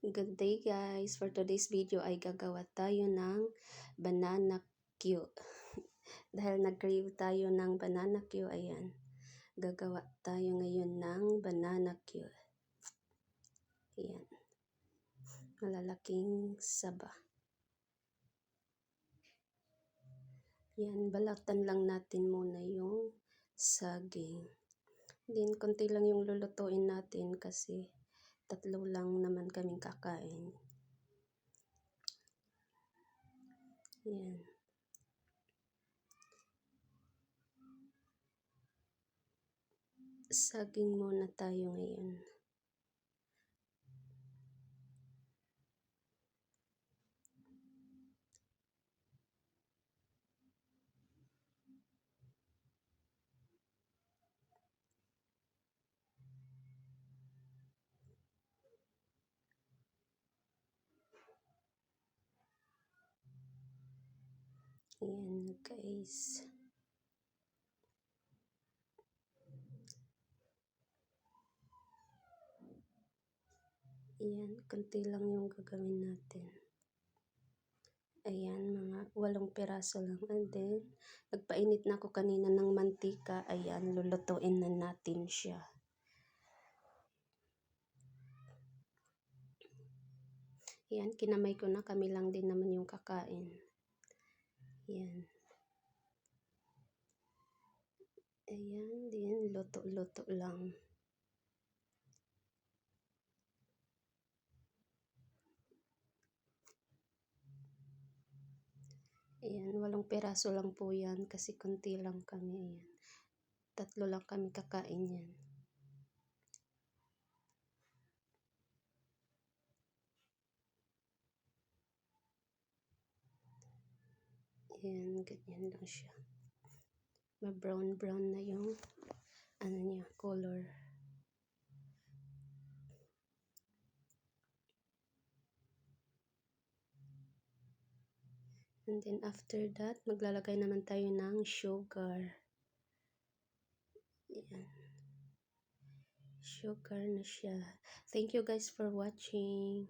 Good day guys! For today's video ay gagawa tayo ng banana Q. Dahil nag-crave tayo ng banana Q, ayan. Gagawa tayo ngayon ng banana Q. Ayan. Malalaking saba. Ayan, balatan lang natin muna yung saging. Then, konti lang yung lulutuin natin kasi tatlo lang naman kaming kakain. Ayan. Saging muna tayo ngayon. Ayan guys. Ayan, konti lang yung gagawin natin. Ayan, mga 8 piraso lang. And then, nagpainit na ako kanina ng mantika. Ayan, lulutuin na natin siya. Ayan, kinamay ko na. Kami lang din naman yung kakain. Ayan. Ayan din, luto-luto lang. Ayan, 8 piraso lang po yan kasi konti lang kami. Ayan. 3 lang kami kakain yan. Ayan, ganyan lang siya. Ma-brown-brown na yung ano niya, color. And then after that, maglalagay naman tayo ng sugar. Ayan. Sugar na siya. Thank you guys for watching.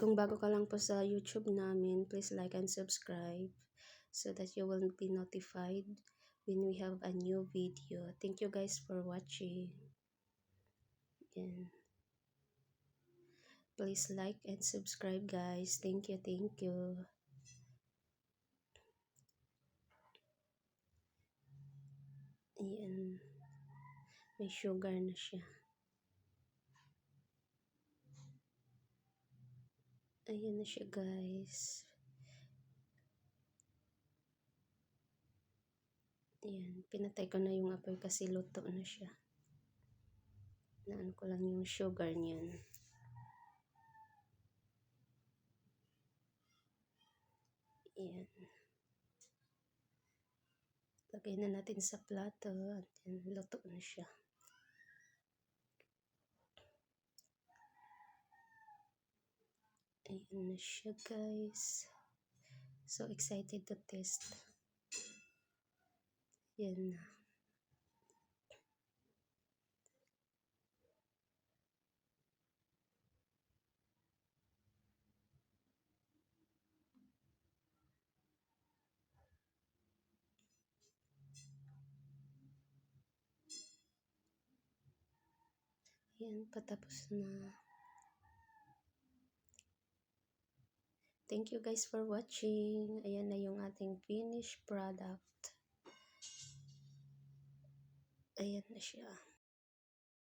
Kung bago ka lang po sa YouTube namin, please like and subscribe so that you will be notified when we have a new video. Thank you guys for watching. Ayan. Please like and subscribe guys. Thank you, thank you. Ayan. May sugar na siya. Ayan na siya guys. Ayan. Pinatay ko na yung apoy kasi luto na siya. Naan ko lang yung sugar niyan. Ayan. Lagay na natin sa plato. At luto na siya. Ayan na siya guys. So excited to taste. Ayan na. Ayan, patapos na. Thank you guys for watching. Ayan na yung ating finished product. Ayan na siya.